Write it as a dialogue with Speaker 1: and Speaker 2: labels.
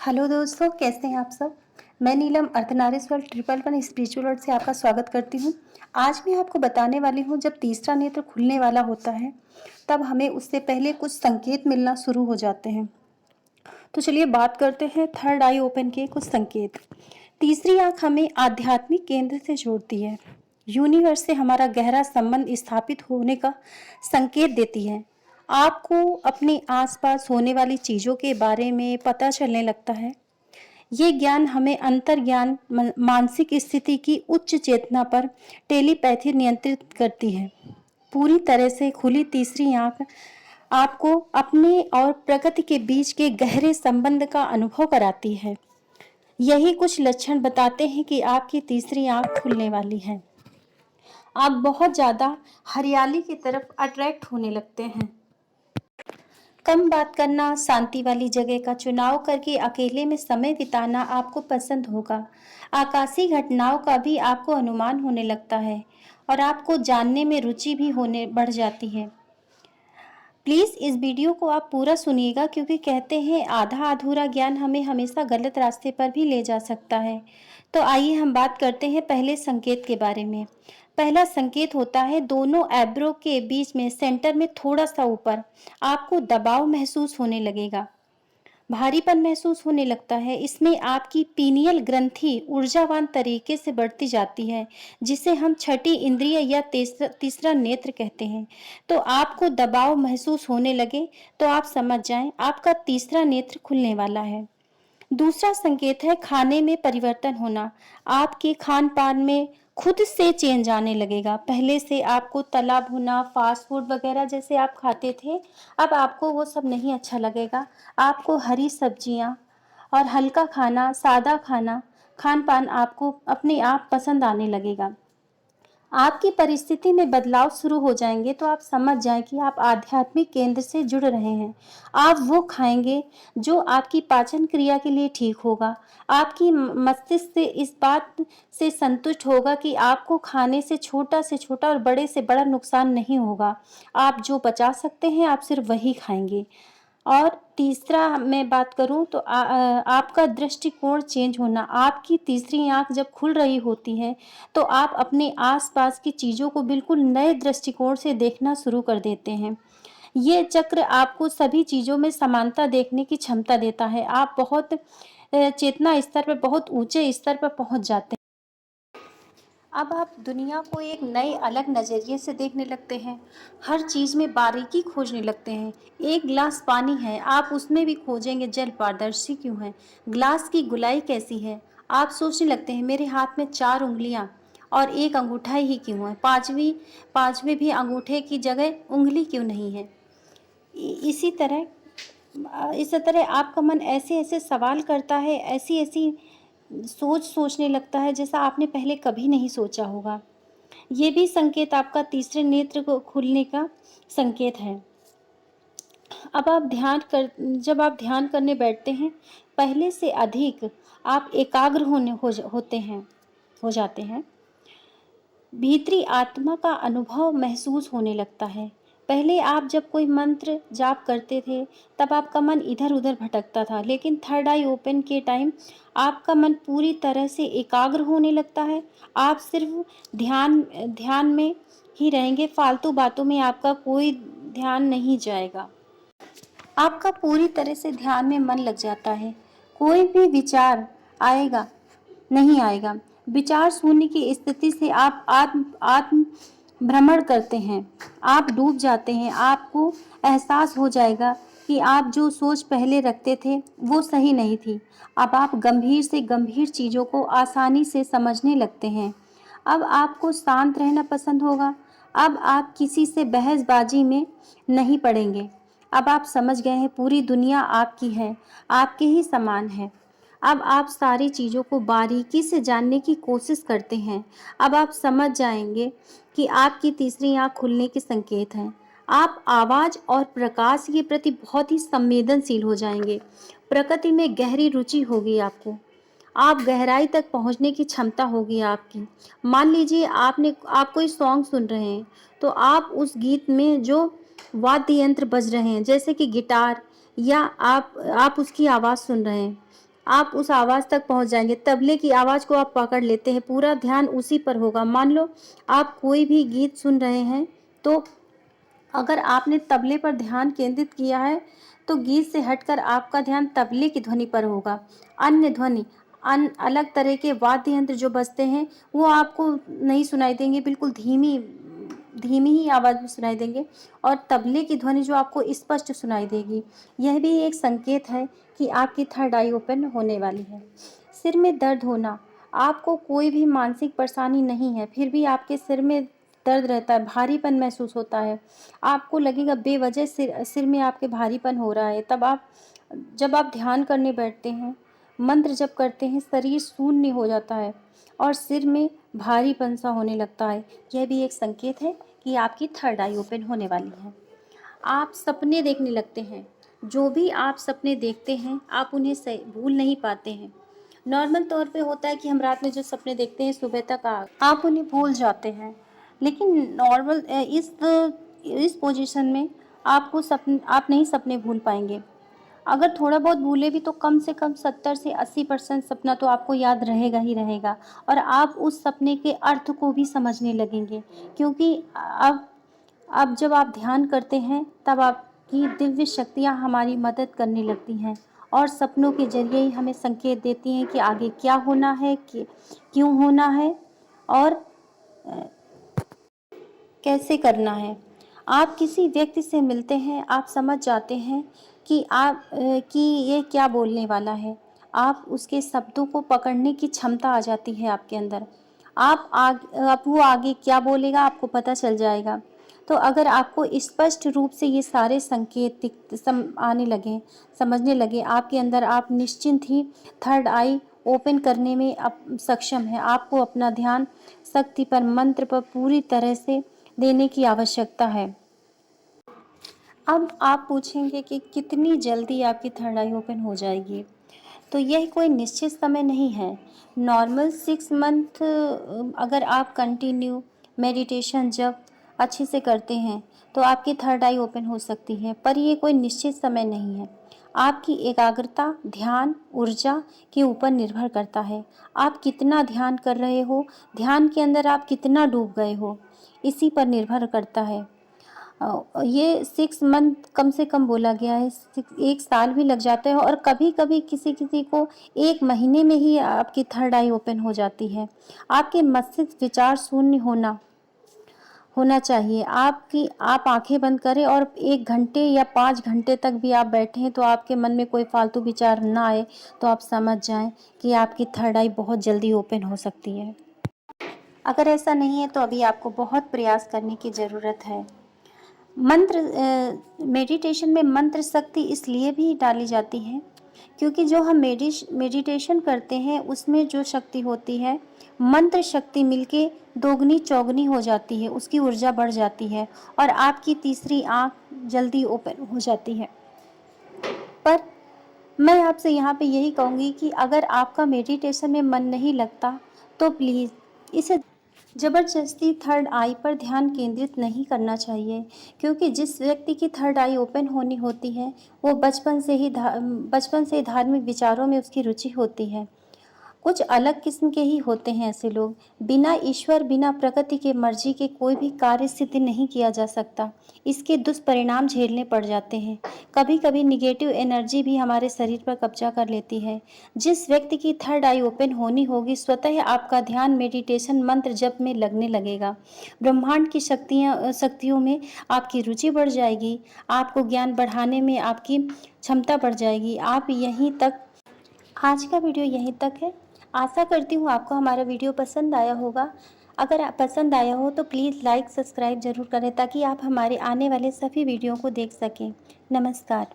Speaker 1: Hello दोस्तों, कैसे हैं आप सब। मैं नीलम अर्धनारीश्वर 111 स्पिरिचुअल वर्ल्ड से आपका स्वागत करती हूँ। आज मैं आपको बताने वाली हूँ, जब तीसरा नेत्र खुलने वाला होता है तब हमें उससे पहले कुछ संकेत मिलना शुरू हो जाते हैं। तो चलिए बात करते हैं थर्ड आई ओपन के कुछ संकेत। तीसरी आंख हमें आध्यात्मिक केंद्र से जोड़ती है, यूनिवर्स से हमारा गहरा संबंध स्थापित होने का संकेत देती है। आपको अपने आसपास होने वाली चीज़ों के बारे में पता चलने लगता है। ये ज्ञान हमें अंतर्ज्ञान, मानसिक स्थिति की उच्च चेतना पर टेलीपैथी नियंत्रित करती है। पूरी तरह से खुली तीसरी आंख आपको अपने और प्रकृति के बीच के गहरे संबंध का अनुभव कराती है। यही कुछ लक्षण बताते हैं कि आपकी तीसरी आंख खुलने वाली है। आप बहुत ज़्यादा हरियाली की तरफ अट्रैक्ट होने लगते हैं। कम बात करना, शांति वाली जगह का चुनाव करके अकेले में समय बिताना आपको पसंद होगा। आकाशीय घटनाओं का भी आपको अनुमान होने लगता है और आपको जानने में रुचि भी होने बढ़ जाती है। प्लीज़ इस वीडियो को आप पूरा सुनिएगा, क्योंकि कहते हैं आधा अधूरा ज्ञान हमें हमेशा गलत रास्ते पर भी ले जा सकता है। तो आइए हम बात करते हैं पहले संकेत के बारे में। पहला संकेत होता है दोनों एब्रो के बीच में सेंटर में थोड़ा सा ऊपर आपको दबाव महसूस होने लगेगा, भारीपन महसूस होने लगता है। इसमें आपकी पीनियल ग्रंथि ऊर्जावान तरीके से बढ़ती जाती है, जिसे हम छठी इंद्रिय या तीसरा नेत्र कहते हैं। तो आपको दबाव महसूस होने लगे तो आप समझ जाएं आपका तीसरा नेत्र खुलने वाला है। दूसरा संकेत है खाने में परिवर्तन होना। आपके खान पान में खुद से चेंज आने लगेगा। पहले से आपको तला भुना फास्ट फूड वगैरह जैसे आप खाते थे, अब आपको वो सब नहीं अच्छा लगेगा। आपको हरी सब्जियां और हल्का खाना, सादा खाना, खान पान आपको अपने आप पसंद आने लगेगा। आपकी परिस्थिति में बदलाव शुरू हो जाएंगे तो आप समझ जाएं कि आप आध्यात्मिक केंद्र से जुड़ रहे हैं। आप वो खाएंगे जो आपकी पाचन क्रिया के लिए ठीक होगा। आपकी मस्तिष्क से इस बात से संतुष्ट होगा कि आपको खाने से छोटा और बड़े से बड़ा नुकसान नहीं होगा। आप जो बचा सकते हैं आप सिर्फ वही खाएंगे। और तीसरा मैं बात करूं तो आपका दृष्टिकोण चेंज होना। आपकी तीसरी आंख जब खुल रही होती है तो आप अपने आसपास की चीज़ों को बिल्कुल नए दृष्टिकोण से देखना शुरू कर देते हैं। ये चक्र आपको सभी चीज़ों में समानता देखने की क्षमता देता है। आप बहुत चेतना स्तर पर बहुत ऊंचे स्तर पर पहुंच जाते हैं। अब आप दुनिया को एक नए अलग नज़रिए से देखने लगते हैं। हर चीज़ में बारीकी खोजने लगते हैं। एक गिलास पानी है, आप उसमें भी खोजेंगे जल पारदर्शी क्यों है, ग्लास की गुलाई कैसी है। आप सोचने लगते हैं मेरे हाथ में 4 उंगलियां और एक अंगूठा ही क्यों है, पांचवी भी अंगूठे की जगह उंगली क्यों नहीं है। इसी तरह आपका मन ऐसे ऐसे सवाल करता है, ऐसी ऐसी सोचने लगता है जैसा आपने पहले कभी नहीं सोचा होगा। ये भी संकेत आपका तीसरे नेत्र को खुलने का संकेत है। अब जब आप ध्यान करने बैठते हैं, पहले से अधिक आप एकाग्र हो जाते हैं। भीतरी आत्मा का अनुभव महसूस होने लगता है। पहले आप जब कोई मंत्र जाप करते थे तब आपका मन इधर उधर भटकता था, लेकिन थर्ड आई ओपन के टाइम आपका मन पूरी तरह से एकाग्र होने लगता है। आप सिर्फ ध्यान में ही रहेंगे, फालतू बातों में आपका कोई ध्यान नहीं जाएगा। आपका पूरी तरह से ध्यान में मन लग जाता है। कोई भी विचार आएगा नहीं आएगा। विचार शून्य की स्थिति से आप आत्म भ्रमण करते हैं। आप डूब जाते हैं। आपको एहसास हो जाएगा कि आप जो सोच पहले रखते थे वो सही नहीं थी। अब आप गंभीर से गंभीर चीज़ों को आसानी से समझने लगते हैं। अब आपको शांत रहना पसंद होगा। अब आप किसी से बहसबाजी में नहीं पड़ेंगे। अब आप समझ गए हैं पूरी दुनिया आपकी है, आपके ही समान है। अब आप सारी चीज़ों को बारीकी से जानने की कोशिश करते हैं। अब आप समझ जाएंगे कि आपकी तीसरी आंख खुलने के संकेत हैं। आप आवाज़ और प्रकाश के प्रति बहुत ही संवेदनशील हो जाएंगे। प्रकृति में गहरी रुचि होगी आपको। आप गहराई तक पहुंचने की क्षमता होगी आपकी। मान लीजिए आप कोई सॉन्ग सुन रहे हैं तो आप उस गीत में जो वाद्य यंत्र बज रहे हैं जैसे कि गिटार, या आप उसकी आवाज़ सुन रहे हैं आप उस आवाज़ तक पहुंच जाएंगे। तबले की आवाज़ को आप पकड़ लेते हैं, पूरा ध्यान उसी पर होगा। मान लो आप कोई भी गीत सुन रहे हैं, तो अगर आपने तबले पर ध्यान केंद्रित किया है तो गीत से हटकर आपका ध्यान तबले की ध्वनि पर होगा। अन्य ध्वनि, अलग तरह के वाद्य यंत्र जो बजते हैं वो आपको नहीं सुनाई देंगे, बिल्कुल धीमी धीमी ही आवाज़ में सुनाई देंगे, और तबले की ध्वनि जो आपको स्पष्ट सुनाई देगी। यह भी एक संकेत है कि आपकी थर्ड आई ओपन होने वाली है। सिर में दर्द होना, आपको कोई भी मानसिक परेशानी नहीं है, फिर भी आपके सिर में दर्द रहता है, भारीपन महसूस होता है, आपको लगेगा बेवजह सिर में आपके भारीपन हो रहा है। तब आप जब आप ध्यान करने बैठते हैं, मंत्र जप करते हैं, शरीर शून्य हो जाता है और सिर में भारीपन सा होने लगता है। यह भी एक संकेत है कि आपकी थर्ड आई ओपन होने वाली है। आप सपने देखने लगते हैं, जो भी आप सपने देखते हैं आप उन्हें भूल नहीं पाते हैं। नॉर्मल तौर पे होता है कि हम रात में जो सपने देखते हैं सुबह तक आप उन्हें भूल जाते हैं, लेकिन नॉर्मल इस पोजीशन में आप नहीं सपने भूल पाएंगे। अगर थोड़ा बहुत भूले भी तो कम से कम 70 से 80% सपना तो आपको याद रहेगा ही रहेगा, और आप उस सपने के अर्थ को भी समझने लगेंगे। क्योंकि अब जब आप ध्यान करते हैं तब आपकी दिव्य शक्तियाँ हमारी मदद करने लगती हैं और सपनों के ज़रिए ही हमें संकेत देती हैं कि आगे क्या होना है, क्यों होना है और कैसे करना है। आप किसी व्यक्ति से मिलते हैं, आप समझ जाते हैं कि ये क्या बोलने वाला है। आप उसके शब्दों को पकड़ने की क्षमता आ जाती है आपके अंदर। अब वो आगे क्या बोलेगा आपको पता चल जाएगा। तो अगर आपको स्पष्ट रूप से ये सारे संकेत आने लगे, समझने लगे आपके अंदर, आप निश्चिंत ही थर्ड आई ओपन करने में सक्षम है। आपको अपना ध्यान शक्ति पर, मंत्र पर पूरी तरह से देने की आवश्यकता है। अब आप पूछेंगे कि कितनी जल्दी आपकी थर्ड आई ओपन हो जाएगी। तो यह कोई निश्चित समय नहीं है। नॉर्मल 6 मंथ अगर आप कंटिन्यू मेडिटेशन जब अच्छे से करते हैं तो आपकी थर्ड आई ओपन हो सकती है, पर ये कोई निश्चित समय नहीं है। आपकी एकाग्रता, ध्यान, ऊर्जा के ऊपर निर्भर करता है। आप कितना ध्यान कर रहे हो, ध्यान के अंदर आप कितना डूब गए हो, इसी पर निर्भर करता है। ये 6 मंथ कम से कम बोला गया है, 1 साल भी लग जाता है, और कभी कभी किसी किसी को 1 महीने में ही आपकी थर्ड आई ओपन हो जाती है। आपके मस्तिष्क विचार शून्य होना चाहिए। आप आंखें बंद करें और 1 घंटे या 5 घंटे तक भी आप बैठे हैं तो आपके मन में कोई फालतू विचार ना आए, तो आप समझ जाएं कि आपकी थर्ड आई बहुत जल्दी ओपन हो सकती है। अगर ऐसा नहीं है तो अभी आपको बहुत प्रयास करने की ज़रूरत है। मेडिटेशन में मंत्र शक्ति इसलिए भी डाली जाती है क्योंकि जो हम मेडिटेशन करते हैं उसमें जो शक्ति होती है, मंत्र शक्ति मिलके दोगुनी चौगुनी हो जाती है, उसकी ऊर्जा बढ़ जाती है और आपकी तीसरी आँख जल्दी ओपन हो जाती है। पर मैं आपसे यहाँ पे यही कहूँगी कि अगर आपका मेडिटेशन में मन नहीं लगता तो प्लीज़ इसे ज़बरदस्ती थर्ड आई पर ध्यान केंद्रित नहीं करना चाहिए, क्योंकि जिस व्यक्ति की थर्ड आई ओपन होनी होती है वो बचपन से ही धार्मिक विचारों में उसकी रुचि होती है। कुछ अलग किस्म के ही होते हैं ऐसे लोग। बिना ईश्वर, बिना प्रकृति के मर्जी के कोई भी कार्य सिद्ध नहीं किया जा सकता। इसके दुष्परिणाम झेलने पड़ जाते हैं। कभी कभी निगेटिव एनर्जी भी हमारे शरीर पर कब्जा कर लेती है। जिस व्यक्ति की थर्ड आई ओपन होनी होगी, स्वतः आपका ध्यान मेडिटेशन मंत्र जप में लगने लगेगा। ब्रह्मांड की शक्तियों में आपकी रुचि बढ़ जाएगी। आपको ज्ञान बढ़ाने में आपकी क्षमता बढ़ जाएगी। आज का वीडियो यहीं तक है। आशा करती हूँ आपको हमारा वीडियो पसंद आया होगा। अगर पसंद आया हो तो प्लीज़ लाइक सब्सक्राइब ज़रूर करें ताकि आप हमारे आने वाले सभी वीडियो को देख सकें। नमस्कार।